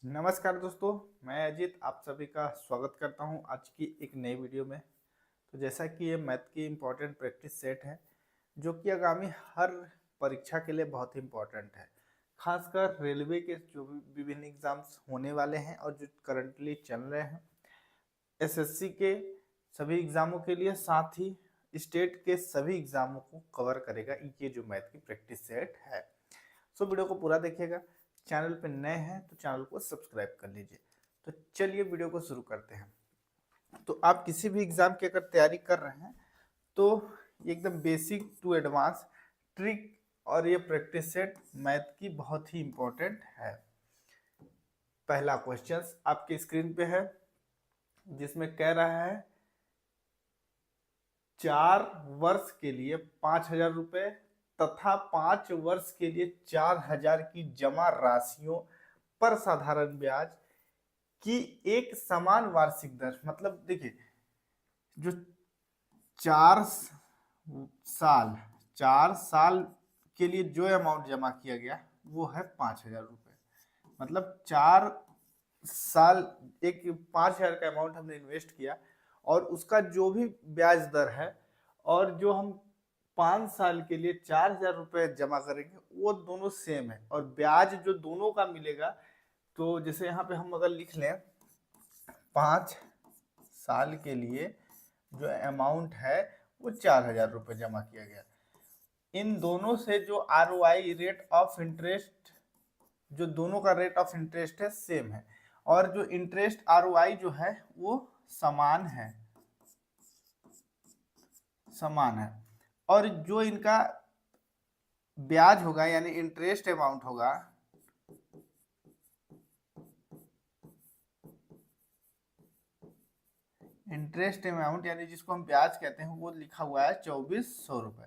नमस्कार दोस्तों, मैं अजीत आप सभी का स्वागत करता हूं आज की एक नई वीडियो में। तो जैसा कि ये मैथ की इम्पोर्टेंट प्रैक्टिस सेट है जो कि आगामी हर परीक्षा के लिए बहुत ही इम्पोर्टेंट है। खासकर रेलवे के जो भी विभिन्न एग्जाम्स होने वाले हैं और जो करंटली चल रहे हैं, एसएससी के सभी एग्जामों के लिए, साथ ही स्टेट के सभी एग्जामों को कवर करेगा ये जो मैथ की प्रैक्टिस सेट है। सो वीडियो को पूरा देखिएगा। चैनल पे नए हैं तो चैनल को सब्सक्राइब कर लीजिए। तो चलिए वीडियो को शुरू करते हैं। तो आप किसी भी एग्जाम की अगर तैयारी कर रहे हैं तो एकदम बेसिक टू एडवांस ट्रिक और ये प्रैक्टिस सेट मैथ की बहुत ही इंपॉर्टेंट है। पहला क्वेश्चन आपकी स्क्रीन पे है जिसमें कह रहा है 4 वर्ष के लिए 5,000 रुपए तथा 5 वर्ष के लिए 4,000 की जमा राशियों पर साधारण ब्याज की एक समान वार्षिक दर। मतलब देखिए, जो 4 साल के लिए जो अमाउंट जमा किया गया वो है 5,000 रुपए। मतलब 4 साल एक 5,000 का अमाउंट हमने इन्वेस्ट किया और उसका जो भी ब्याज दर है और जो हम 5 साल के लिए 4,000 रुपए जमा करेंगे वो दोनों सेम है और ब्याज जो दोनों का मिलेगा। तो जैसे यहाँ पे हम अगर लिख लें 5 साल के लिए जो अमाउंट है वो 4,000 रुपए जमा किया गया। इन दोनों से जो आरओआई रेट ऑफ इंटरेस्ट, जो दोनों का रेट ऑफ इंटरेस्ट है सेम है और जो इंटरेस्ट आरओआई जो है वो समान है और जो इनका ब्याज होगा यानी इंटरेस्ट अमाउंट होगा यानी जिसको हम ब्याज कहते हैं वो लिखा हुआ है 2,400 रुपए।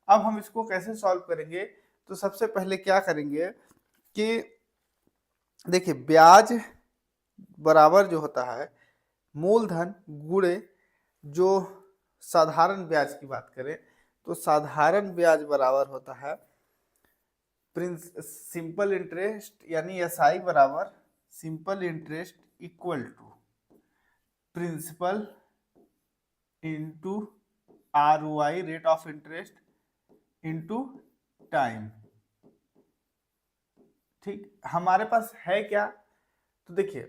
अब हम इसको कैसे सॉल्व करेंगे? तो सबसे पहले क्या करेंगे कि देखिए, ब्याज बराबर जो होता है मूलधन गुणे जो साधारण ब्याज की बात करें तो साधारण ब्याज बराबर होता है सिंपल इंटरेस्ट यानी एसआई बराबर simple interest equal to principal into ROI rate of interest into time. ठीक, हमारे पास है क्या? तो देखिए,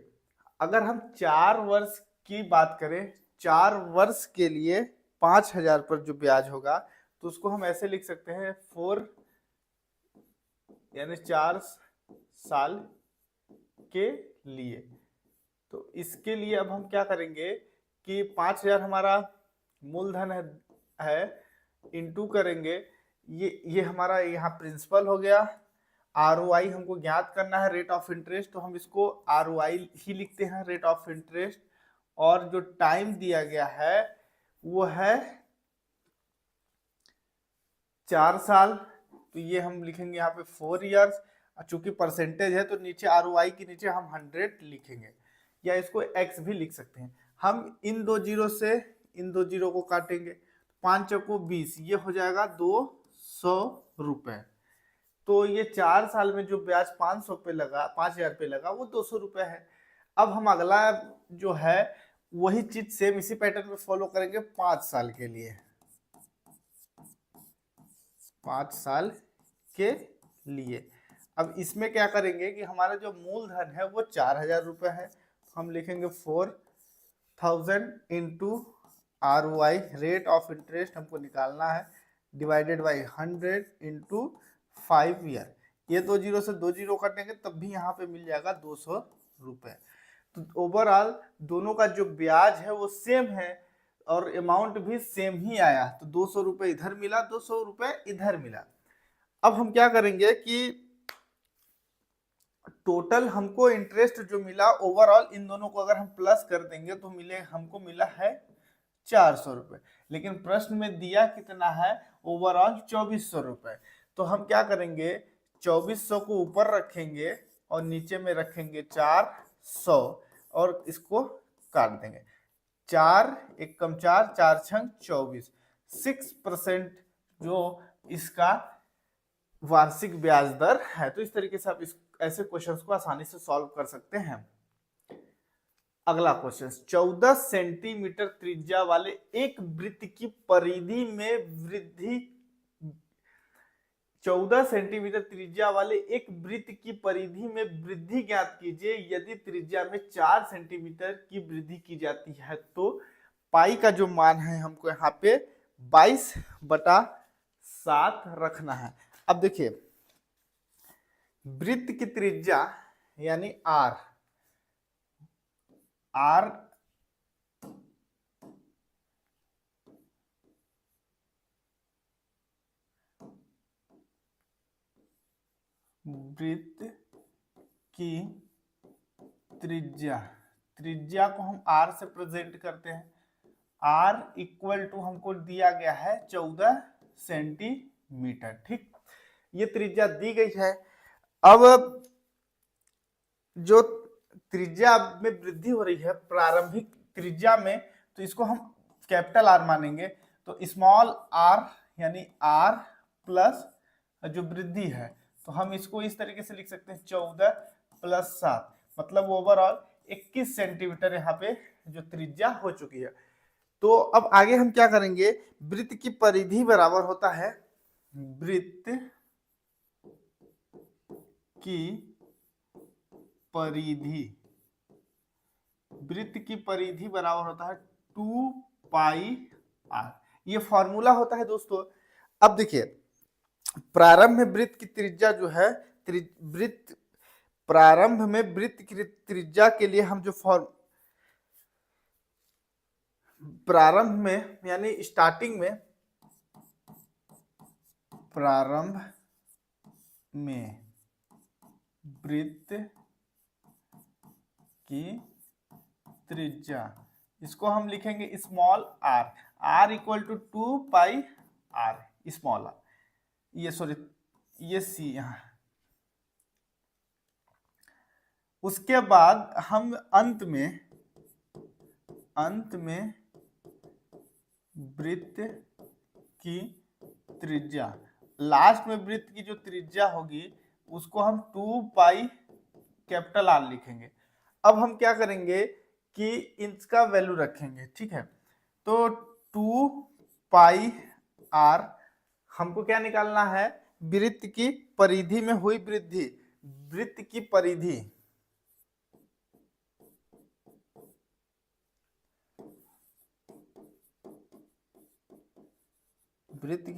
अगर हम 4 वर्ष की बात करें, 4 वर्ष के लिए 5,000 पर जो ब्याज होगा तो उसको हम ऐसे लिख सकते हैं 4 यानी 4 साल के लिए। तो इसके लिए अब हम क्या करेंगे कि 5,000 हमारा मूलधन है इंटू करेंगे, ये हमारा यहाँ प्रिंसिपल हो गया। आरओआई हमको ज्ञात करना है रेट ऑफ इंटरेस्ट, तो हम इसको आरओआई ही लिखते हैं रेट ऑफ इंटरेस्ट। और जो टाइम दिया गया है वो है 4 साल, तो ये हम लिखेंगे यहाँ पे 4 इयर्स। चूंकि परसेंटेज है तो नीचे आरओआई के नीचे हम 100 लिखेंगे या इसको x भी लिख सकते हैं। हम इन दो जीरो से इन दो जीरो को काटेंगे, 5 चौको 20, ये हो जाएगा 200 रुपए। तो ये 4 साल में जो ब्याज 500 पे लगा, 5,000 पे लगा वो 200 रुपए है। अब हम अगला जो है वही चीज सेम इसी पैटर्न में फॉलो करेंगे 5 साल के लिए, 5 साल के लिए। अब इसमें क्या करेंगे कि हमारा जो मूलधन है वो 4,000 रुपए है, तो हम लिखेंगे 4,000 into ROI rate of interest हमको निकालना है डिवाइडेड बाई 100 इंटू 5 ईयर। ये दो जीरो से दो जीरो कटेंगे तब भी यहाँ पे मिल जाएगा 200 रुपए। तो ओवरऑल दोनों का जो ब्याज है वो सेम है और अमाउंट भी सेम ही आया, तो 200 रुपए इधर मिला, 200 रुपए इधर मिला। अब हम क्या करेंगे कि टोटल हमको इंटरेस्ट जो मिला ओवरऑल इन दोनों को अगर हम प्लस कर देंगे तो हमको मिला है 400 रुपए, लेकिन प्रश्न में दिया कितना है? ओवरऑल 2,400 रुपए। तो हम क्या करेंगे, 2,400 को ऊपर रखेंगे और नीचे में रखेंगे 400 और इसको काट देंगे। 4 एक कम 4, 4 छंग 24, 6% जो इसका वार्षिक ब्याज दर है। तो इस तरीके से आप ऐसे क्वेश्चंस को आसानी से सॉल्व कर सकते हैं। अगला क्वेश्चन, 14 सेंटीमीटर त्रिज्या वाले एक वृत्त की परिधि में वृद्धि 14 सेंटीमीटर त्रिज्या वाले एक वृत्त की परिधि में वृद्धि ज्ञात कीजिए। यदि त्रिज्या में 4 सेंटीमीटर की वृद्धि की जाती है तो पाई का जो मान है हमको यहाँ पे 22/7 रखना है। अब देखिए, वृत्त की त्रिज्या यानी आर वृत्त की त्रिज्या को हम आर से प्रेजेंट करते हैं। आर इक्वल टू हमको दिया गया है 14 सेंटीमीटर। ठीक, ये त्रिज्या दी गई है। अब जो त्रिज्या में वृद्धि हो रही है प्रारंभिक त्रिज्या में, तो इसको हम कैपिटल आर मानेंगे। तो स्मॉल आर यानी आर प्लस जो वृद्धि है, तो हम इसको इस तरीके से लिख सकते हैं 14 + 7, मतलब ओवरऑल 21 सेंटीमीटर यहाँ पे जो त्रिज्या हो चुकी है। तो अब आगे हम क्या करेंगे, वृत्त की परिधि बराबर होता है वृत्त की परिधि बराबर होता है 2πr। ये फॉर्मूला होता है दोस्तों। अब देखिए, प्रारंभ में वृत्त की त्रिज्या जो है, प्रारंभ में वृत्त की त्रिज्या के लिए हम जो प्रारंभ में यानी स्टार्टिंग में, प्रारंभ में वृत्त की त्रिज्या, इसको हम लिखेंगे small R, R equal to 2πr small R, ये सॉरी ये सी यहाँ। उसके बाद हम अंत में वृत्त की त्रिज्या, लास्ट में वृत्त की जो त्रिज्या होगी उसको हम 2π कैपिटल आर लिखेंगे। अब हम क्या करेंगे कि इसका वैल्यू रखेंगे। ठीक है, तो 2πr हमको क्या निकालना है, वृत्त की परिधि में हुई वृद्धि, वृत्त की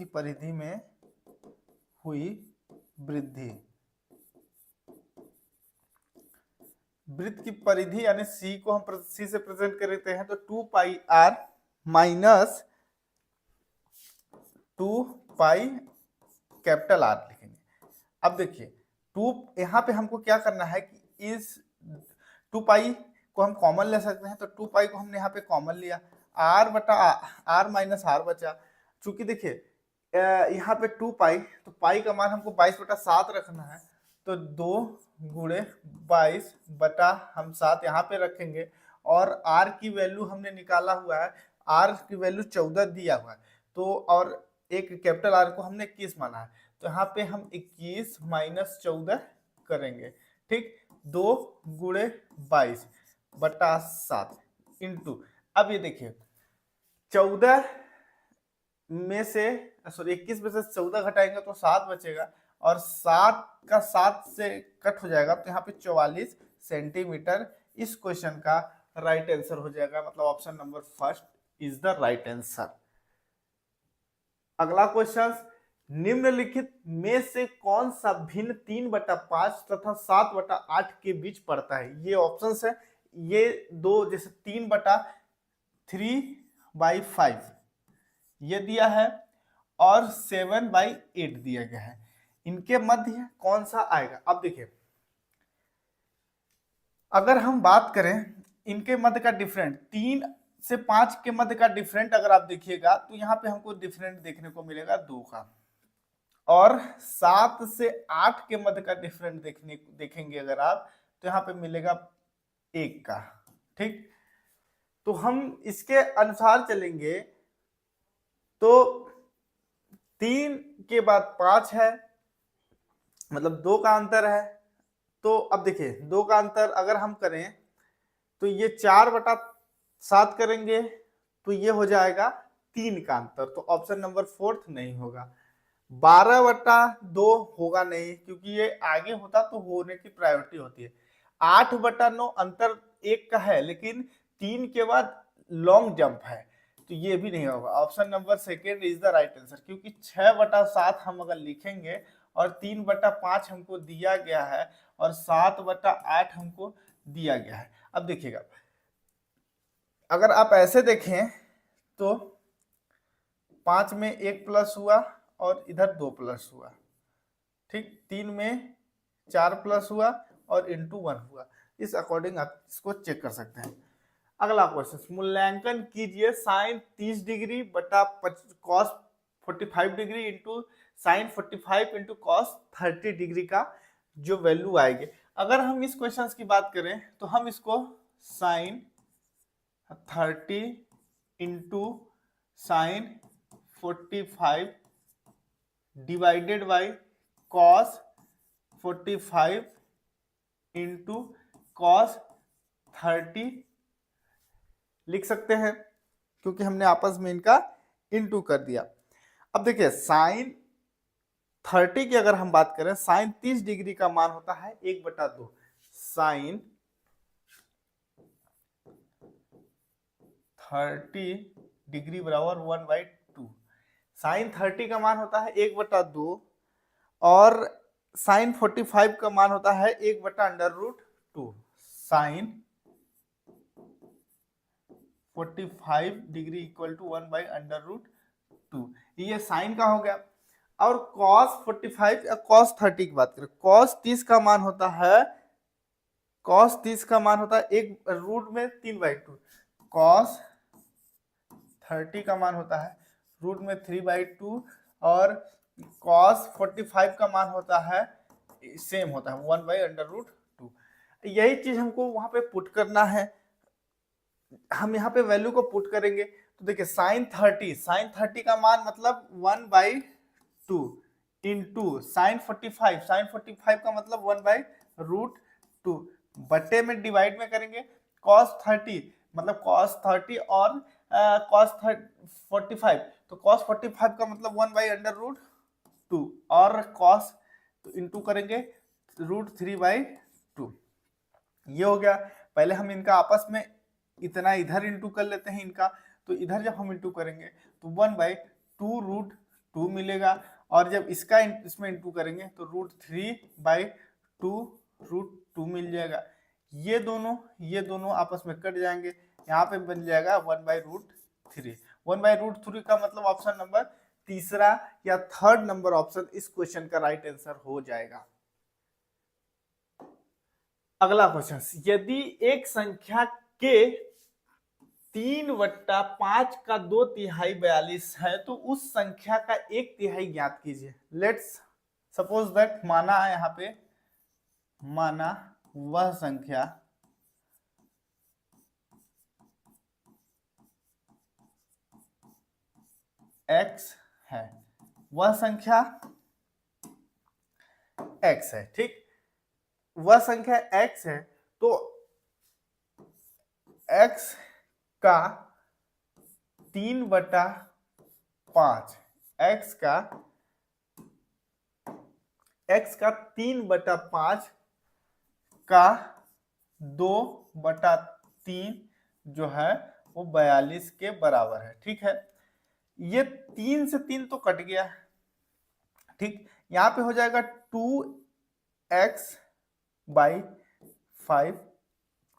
परिधि में हुई वृद्धि, वृत्त की परिधि यानी सी को हम सी से प्रेजेंट कर देते हैं, तो 2πr माइनस 2π कैपिटल आर लिखेंगे। अब देखिए, यहाँ पे हमको क्या करना है कि इस 2π को हम कॉमन ले सकते हैं, तो 2π को हमने यहाँ पे कॉमन लिया, r माइनस r बचा। चूंकि देखिए यहाँ पे 2π, तो पाई का मान हमको 22/7 रखना है, तो 2 × 22 हम 7 यहाँ पे रखेंगे, और r की वैल्यू हमने निकाला हुआ है, r की वैल्यू 14 दिया हुआ है, तो और एक कैपिटल आर को हमने 21 माना है, तो यहाँ पे हम 21 - 14 करेंगे। ठीक, 2 × 22/7 इंटू, अब ये देखिए 14 में से सॉरी 21 में से 14 घटाएंगे तो 7 बचेगा, और 7 का 7 से कट हो जाएगा, तो यहाँ पे 44 सेंटीमीटर इस क्वेश्चन का राइट आंसर हो जाएगा। मतलब option number first is the right answer. अगला क्वेश्चन, निम्नलिखित में से कौन सा भिन्न 3/5 तथा 7/8 के बीच पड़ता है। ये ऑप्शंस है, ये दो, जैसे 3/3/5 ये दिया है और 7/8 दिया गया है, इनके मध्य कौन सा आएगा। अब देखिए, अगर हम बात करें इनके मध्य का डिफरेंट, 3 से 5 के मध्य का डिफरेंट अगर आप देखिएगा तो यहाँ पे हमको डिफरेंट देखने को मिलेगा 2 का, और 7 से 8 के मध्य का डिफरेंट देखेंगे अगर आप, तो यहाँ पे मिलेगा 1 का। ठीक, तो हम इसके अनुसार चलेंगे, तो 3 के बाद 5 है, मतलब 2 का अंतर है, तो अब देखिए 2 का अंतर अगर हम करें तो ये 4/7 करेंगे तो ये हो जाएगा 3 का अंतर, तो ऑप्शन नंबर 4 नहीं होगा। 12/2 होगा नहीं, क्योंकि ये आगे होता तो होने की प्रायोरिटी होती है। 8/9 अंतर 1 का है, लेकिन 3 के बाद लॉन्ग जंप है, तो ये भी नहीं होगा। Option number 2 is the right answer, क्योंकि 6/7 हम अगर लिखेंगे और 3/5 हमको दिया गया है और 7/8 हमको दिया गया है। अब देखिएगा, अगर आप ऐसे देखें तो 5 में 1 प्लस हुआ और इधर 2 प्लस हुआ, ठीक। 3 में 4 प्लस हुआ और इंटू 1 हुआ। इस अकॉर्डिंग आप इसको चेक कर सकते हैं। अगला क्वेश्चन, मूल्यांकन कीजिए साइन 30 डिग्री बटा cos 45 degree into sine 45 into cos 30 degree का जो वैल्यू आएगी। अगर हम इस क्वेश्चन की बात करें तो हम इसको sine 30 into sine 45 divided by cos 45 into cos 30 लिख सकते हैं, क्योंकि हमने आपस में इनका इंटू कर दिया। अब देखिए साइन 30 की अगर हम बात करें, साइन 30 डिग्री का मान होता है 1/2, साइन 30 डिग्री बराबर 1/2। साइन 30 का मान होता है 1/2 और साइन 45 का मान होता है 1/√2। साइन 45 डिग्री इक्वल टू 1/√2, ये साइन का हो गया। और cos 45 या cos 30 की बात करें, cos 30 का मान होता है, cos 30 का मान होता है 1 रूट में 3/2, cos 30 का मान होता है रूट में 3/2 और cos 45 का मान होता है सेम होता है 1/√2। यही चीज हमको वहां पे पुट करना है। हम यहाँ पे वैल्यू को पुट करेंगे तो देखिए साइन 30 का मान मतलब 1/2 इंटू साइन 45 का मतलब 1/√2 बटे में डिवाइड में करेंगे cos 30 मतलब cos 30 और cos 45, तो cos 45 का मतलब 1/√2 और cos तो इंटू करेंगे √3/2। ये हो गया। पहले हम इनका आपस में इतना इधर इंटू कर लेते हैं इनका, तो इधर जब हम इंटू करेंगे तो 1/2√2 मिलेगा, और जब इसका इसमें इंटू करेंगे तो √3/2√2 मिल जाएगा। ये दोनों आपस में कट जाएंगे, यहाँ पे बन जाएगा 1/√3। 1/√3 का मतलब ऑप्शन नंबर तीसरा या थर्ड नंबर ऑप्शन इस क्वेश्चन का राइट आंसर हो जाएगा। अगला क्वेश्चन, यदि एक संख्या के 3/5 का 2/3 42 है तो उस संख्या का 1/3 ज्ञात कीजिए। लेट्स सपोज दैट, माना है यहाँ पे, माना वह संख्या x है, वह संख्या x है, ठीक। वह संख्या x है, तो x का 3/5, x का 3/5 का 2/3 जो है वो 42 के बराबर है, ठीक है। ये 3 से 3 तो कट गया, ठीक। यहाँ पे हो जाएगा 2x/5,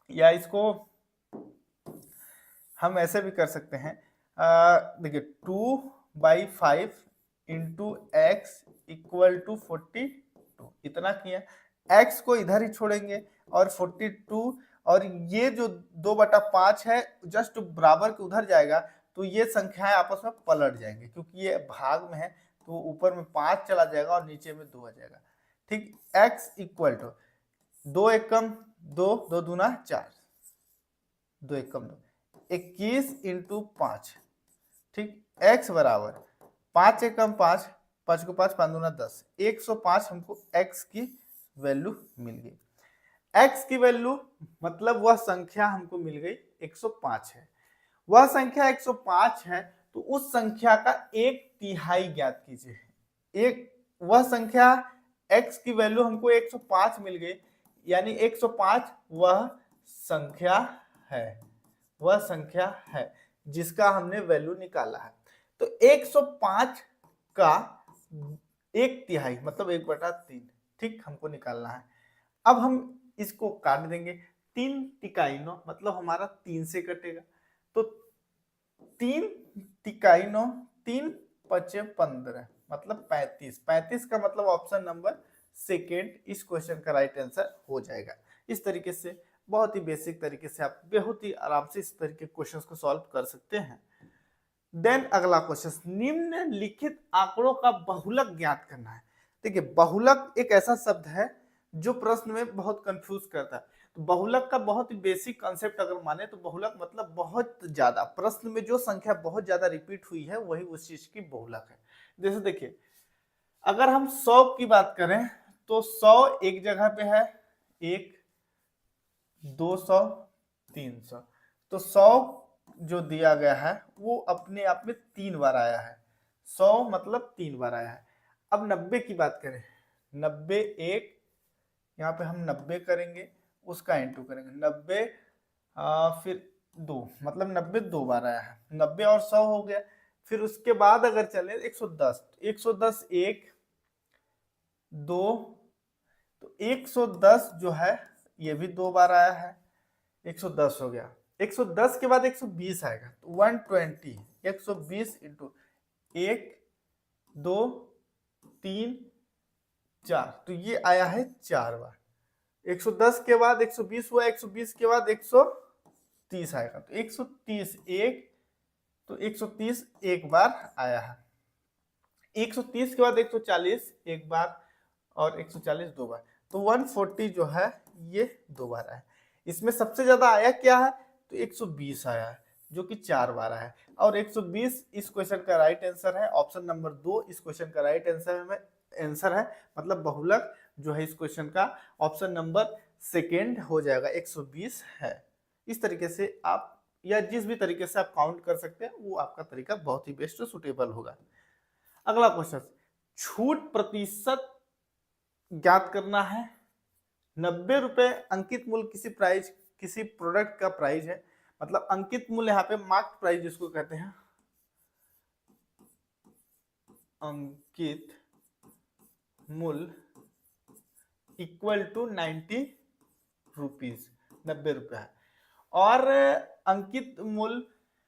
या इसको हम ऐसे भी कर सकते हैं, देखिए 2/5 इंटू एक्स इक्वल टू 42, इतना किया। x को इधर ही छोड़ेंगे और 42, और ये जो 2/5 है जस्ट बराबर के उधर जाएगा, तो ये संख्याएं आपस में पलट जाएंगे, क्योंकि ये भाग में है तो ऊपर में 5 चला जाएगा और नीचे में 2 आ जाएगा, ठीक। x इक्वल टू 2 एकम 2, 2 दूना 4, 2 एकम 2, 21 इंटू 5, ठीक। x बराबर 5 एकम 5 को 5 दूना 10, 105 हमको x की वैल्यू मिल गई। x की वैल्यू मतलब वह संख्या हमको मिल गई 105 है, वह संख्या 105 है, तो उस संख्या का 1/3 ज्ञात कीजिए। एक वह संख्या x की वैल्यू हमको 105 मिल गई, यानी 105 वह संख्या है, वह संख्या है जिसका हमने वैल्यू निकाला है। तो 105 का 1/3 मतलब 1/3, ठीक, हमको निकालना है। अब हम इसको काट देंगे, 3 तिकाई 9 मतलब हमारा 3 से कटेगा, तो 3 तिकाई 9, 3 पचे 15 मतलब 35। 35 का मतलब ऑप्शन नंबर सेकेंड इस क्वेश्चन का राइट आंसर हो जाएगा। इस तरीके से बहुत ही बेसिक तरीके से आप बहुत ही आराम से इस तरीके क्वेश्चन को सॉल्व कर सकते हैं। देन अगला क्वेश्चन, निम्नलिखित आंकड़ों का बहुलक ज्ञात करना है। देखिए बहुलक एक ऐसा शब्द है जो प्रश्न में बहुत कंफ्यूज करता है। तो बहुलक का बहुत ही बेसिक कॉन्सेप्ट अगर माने तो बहुलक मतलब बहुत ज्यादा, प्रश्न में जो संख्या बहुत ज्यादा रिपीट हुई है वही उस चीज की बहुलक है। जैसे देखिए अगर हम 100 की बात करें तो 100 एक जगह पे है, 1, 200, 300, तो 100 जो दिया गया है वो अपने आप में 3 बार आया है, 100 मतलब 3 बार आया है। अब 90 की बात करें, 90 एक, यहाँ पे हम 90 करेंगे, उसका इंटू करेंगे, 90 फिर 2 मतलब 90 2 बार आया है, 90 और 100 हो गया। फिर उसके बाद अगर चले 110, 110 एक, 2, तो 110 जो है ये भी 2 बार आया है, 110 हो गया। 110 के बाद 120 आएगा, तो 120, 120 इंटू 1, 2, 3, 4, तो ये आया है 4 बार। 110 के बाद 120 हुआ, 120 के बाद 130 आएगा, तो 130 एक, तो 130 एक बार आया है। 130 के बाद 140 एक बार और 140 दो बार, तो 140 जो है ये 2 बार आया। इसमें सबसे ज्यादा आया क्या है, तो 120 आया है जो कि 4 बार आया है, और 120 इस क्वेश्चन का राइट आंसर है। ऑप्शन नंबर 2 इस क्वेश्चन का राइट आंसर है, मतलब बहुलक जो है इस क्वेश्चन का ऑप्शन नंबर सेकेंड हो जाएगा, 120 है। इस तरीके से आप या जिस भी तरीके से आप काउंट कर सकते हैं वो आपका तरीका बहुत ही बेस्ट सुटेबल होगा। अगला क्वेश्चन, छूट प्रतिशत ज्ञात करना है। 90 रुपए अंकित मूल्य किसी प्रोडक्ट का प्राइस है, मतलब अंकित मूल्य यहाँ पे मार्क प्राइस जिसको कहते हैं, अंकित मूल्य इक्वल टू 90 रुपीज, 90 रुपए है। और अंकित मूल्य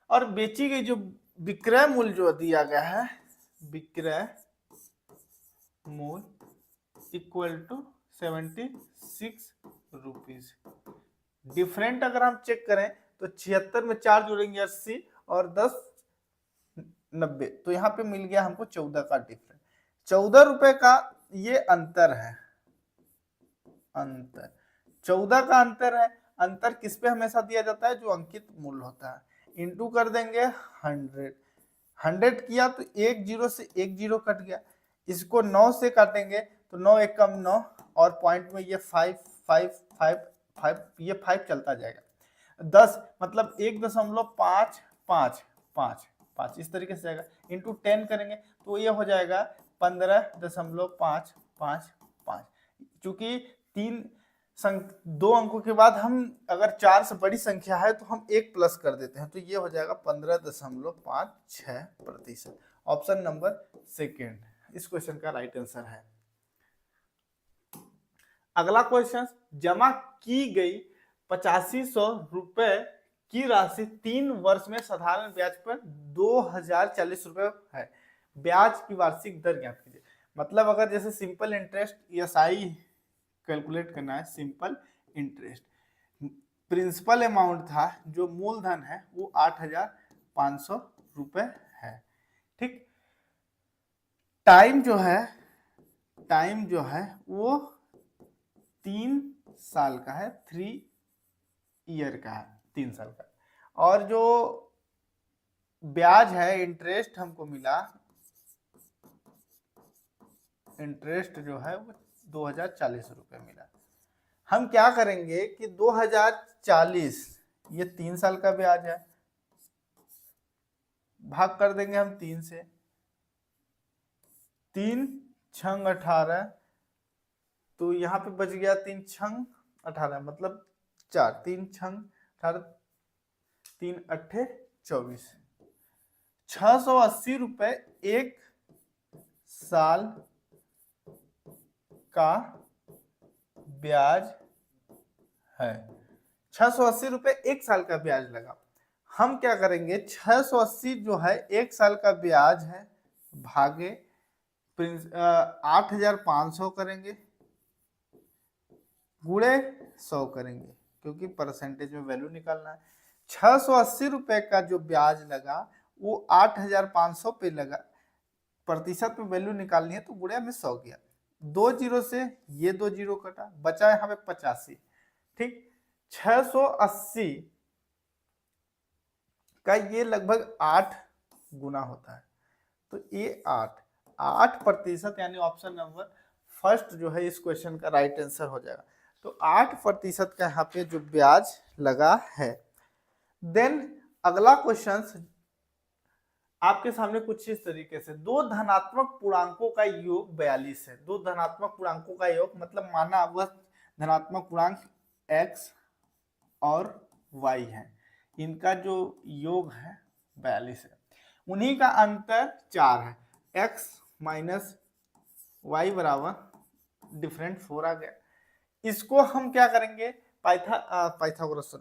और बेची गई जो विक्रय मूल्य जो दिया गया है, विक्रय मूल्य इक्वल टू 76 रुपीज। डिफरेंट अगर हम चेक करें तो 76 में 4 जोड़ेंगे 80 और 10 90, तो यहाँ पे मिल गया हमको 14 का डिफरेंट, 14 रुपए का ये अंतर है, अंतर 14 का अंतर है। अंतर किस पे हमेशा दिया जाता है, जो अंकित मूल्य होता है, इंटू कर देंगे 100, 100 किया तो एक जीरो से एक जीरो कट गया, इसको 9 से काटेंगे तो 9 एक कम 9, और पॉइंट में ये 5 5 5 5 ये 5 चलता जाएगा, 10 मतलब 1.555, इस तरीके से जाएगा, इंटू 10 करेंगे तो ये हो जाएगा 15.555। चूंकि दो अंकों के बाद हम अगर 4 से बड़ी संख्या है तो हम 1 प्लस कर देते हैं, तो ये हो जाएगा 15.56%। ऑप्शन नंबर सेकेंड इस क्वेश्चन का राइट आंसर है। अगला क्वेश्चन, जमा की गई 8500 रुपए की राशि 3 वर्ष में साधारण ब्याज पर 2040 रुपए है, ब्याज की वार्षिक दर ज्ञात कीजिए। मतलब अगर जैसे सिंपल इंटरेस्ट ESI कैलकुलेट करना है, सिंपल इंटरेस्ट प्रिंसिपल अमाउंट था जो मूलधन है वो 8500 रुपए है, ठीक। टाइम जो है वो 3 साल का है, 3 ईयर का है, 3 साल का। और जो ब्याज है, इंटरेस्ट हमको मिला, इंटरेस्ट जो है वो 2040 रुपए मिला। हम क्या करेंगे कि 2040 ये 3 साल का ब्याज है, भाग कर देंगे हम 3 से, 3 छंग 18, तो यहाँ पे बच गया 3 छंग 18 मतलब 4, 3 छंग 18, 3 अट्ठे 24, 680 रुपए एक साल का ब्याज है। 680 रुपए एक साल का ब्याज लगा। हम क्या करेंगे, 680 जो है एक साल का ब्याज है, भागे 8500 करेंगे, गुणे 100 करेंगे, क्योंकि परसेंटेज में वैल्यू निकालना है। 680 रुपए का जो ब्याज लगा वो 8500 पे लगा, प्रतिशत में वैल्यू निकालनी है तो गुणे में 100 किया, 2 जीरो से ये 2 जीरो कटा, बचा यहाँ पे 85। ठीक, 680 का ये लगभग 8 गुना होता है, तो ये 8% यानी ऑप्शन नंबर फर्स्ट जो है इस क्वेश्चन का राइट आंसर हो जाएगा। तो 8% का यहाँ पे जो ब्याज लगा है। देन अगला क्वेश्चन आपके सामने कुछ इस तरीके से, दो धनात्मक पूर्णांकों का योग 42 है। दो धनात्मक पूर्णांकों का योग मतलब माना वह धनात्मक पूर्णांक x और y है, इनका जो योग है 42 है, उन्हीं का अंतर 4 है, x माइनस y बराबर डिफरेंट 4 आ गया। इसको हम क्या करेंगे, पाइथागोरस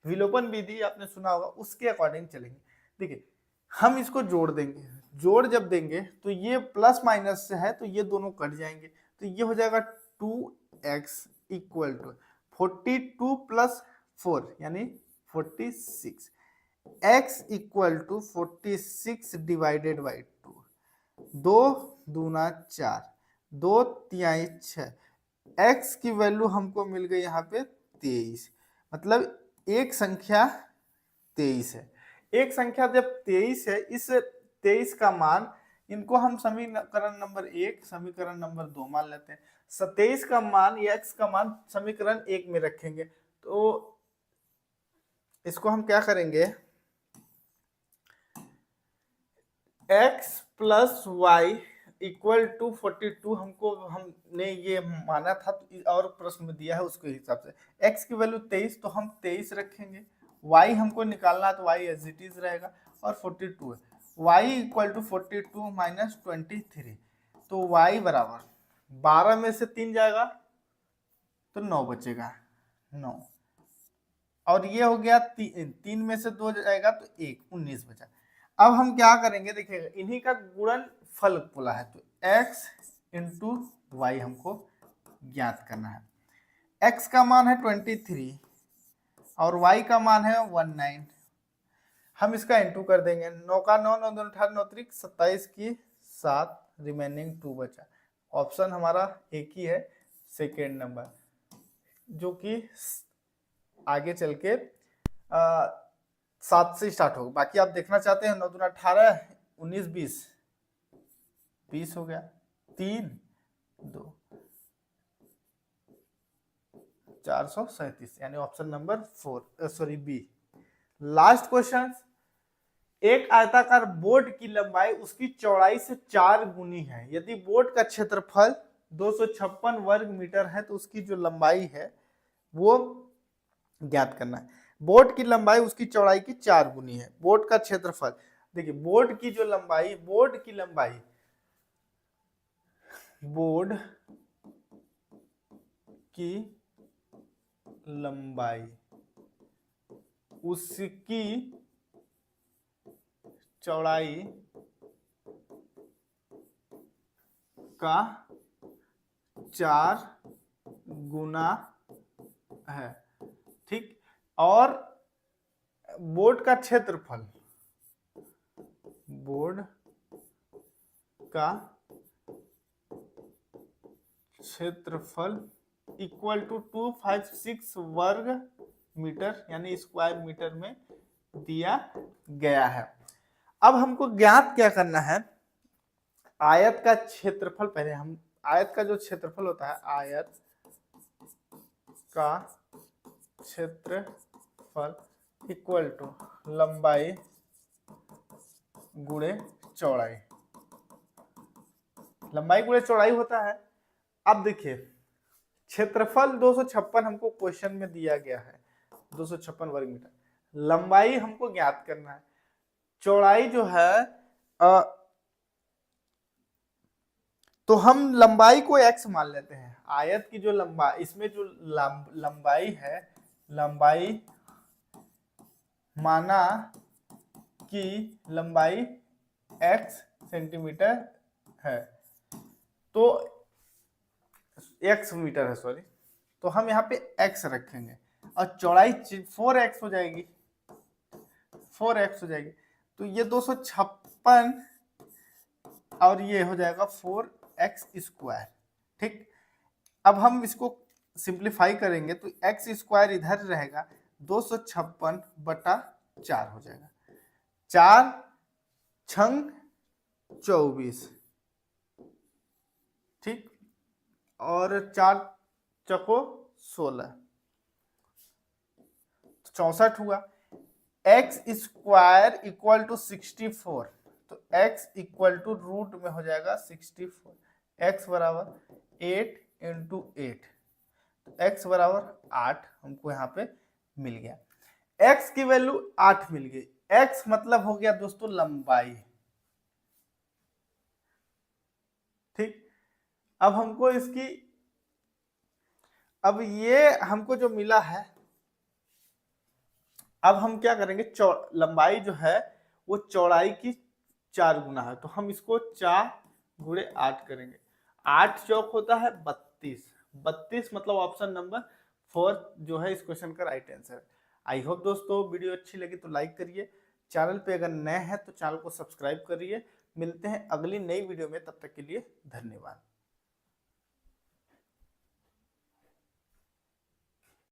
विलोपन विधि आपने सुना होगा, उसके अकॉर्डिंग चलेंगे। देखिए हम इसको जोड़ देंगे, जोड़ जब देंगे तो ये प्लस माइनस से है तो ये दोनों कट जाएंगे, तो ये हो जाएगा 2x इक्वल टू 42 प्लस 4 यानी 46, x equal to 46 divided by 2, 2 दूना 4, 2 तिहाई 6, x की वैल्यू हमको मिल गई यहाँ पे 23, मतलब एक संख्या 23 है। एक संख्या जब 23 है, इस 23 का मान, इनको हम समीकरण नंबर 1 समीकरण नंबर 2 मान लेते हैं। 27 का मान या x का मान समीकरण 1 में रखेंगे, तो इसको हम क्या करेंगे, x plus Y equal to 42 हमने ये माना था, और प्रश्न में दिया है उसके हिसाब से x की वैल्यू 23 तो हम 23 रखेंगे, y हमको निकालना है तो y एज इट इज रहेगा, और 42 है, y इक्वल टू 42 माइनस 23, तो y बराबर 12 में से 3 जाएगा तो 9 बचेगा, 9, और ये हो गया 3 में से 2 जाएगा तो 1, 19 बचा। अब हम क्या करेंगे, देखिएगा इन्हीं का गुणन फल बोला है, तो x इंटू वाई हमको ज्ञात करना है। x का मान है 23 और y का मान है 19, हम इसका इंटू कर देंगे, 9 का 9, 9 2 18 9 3 27 की 7, रिमेनिंग 2 बचा। ऑप्शन हमारा एक ही है, सेकेंड नंबर, जो कि आगे चल के 7 से स्टार्ट होगा। बाकी आप देखना चाहते हैं, 9 दूना 18, 19 20, 20 हो गया, 3 2 437, यानी option number 4 B. Last question, एक आयताकार बोर्ड की लंबाई उसकी चौड़ाई से 4 गुनी है, यदि बोर्ड का क्षेत्रफल 256 वर्ग मीटर है तो उसकी जो लंबाई है वो ज्ञात करना है। बोर्ड की लंबाई उसकी चौड़ाई की 4 गुनी है, बोर्ड का क्षेत्रफल, देखिए बोर्ड की जो लंबाई, बोर्ड की लंबाई उसकी चौड़ाई का 4 गुना है, ठीक, और बोर्ड का क्षेत्रफल, बोर्ड का क्षेत्रफल इक्वल टू 256 वर्ग मीटर यानी स्क्वायर मीटर में दिया गया है। अब हमको ज्ञात क्या करना है, आयत का क्षेत्रफल, पहले हम आयत का जो क्षेत्रफल होता है, आयत का क्षेत्रफल इक्वल टू लंबाई गुणे चौड़ाई। लंबाई गुणे चौड़ाई होता है। अब देखिए क्षेत्रफल 256 हमको क्वेश्चन में दिया गया है, 256 वर्ग मीटर। लंबाई हमको ज्ञात करना है, चौड़ाई जो है तो हम लंबाई को x मान लेते हैं। आयत की जो लंबाई, इसमें जो लंबाई है, लंबाई माना कि लंबाई x सेंटीमीटर है, तो x मीटर है, सॉरी, तो हम यहाँ पे x रखेंगे और चौड़ाई 4x हो जाएगी, 4x हो जाएगी। तो ये 256 और ये हो जाएगा 4x स्क्वायर। ठीक, अब हम इसको सिंप्लीफाई करेंगे तो x स्क्वायर इधर रहेगा, 256 बटा 4 हो जाएगा, 4 छंग 24, ठीक, और 4 चको 16, 64 हुआ। x स्क्वायर इक्वल टू 64, तो x इक्वल टू रूट में हो जाएगा 64, x बराबर 8 इंटू 8, तो x बराबर 8 हमको यहाँ पे मिल गया। x की वैल्यू 8 मिल गई। x मतलब हो गया दोस्तों लंबाई। ठीक, अब हमको इसकी, अब ये हमको जो मिला है, अब हम क्या करेंगे, लंबाई जो है वो चौड़ाई की 4 गुना है, तो हम इसको 4 गुणे 8 करेंगे। 8 चौक होता है 32, 32 मतलब ऑप्शन नंबर 4 जो है इस क्वेश्चन का राइट आंसर। आई होप दोस्तों वीडियो अच्छी लगी तो लाइक करिए, चैनल पे अगर नए हैं तो चैनल को सब्सक्राइब करिए। मिलते हैं अगली नई वीडियो में, तब तक के लिए धन्यवाद।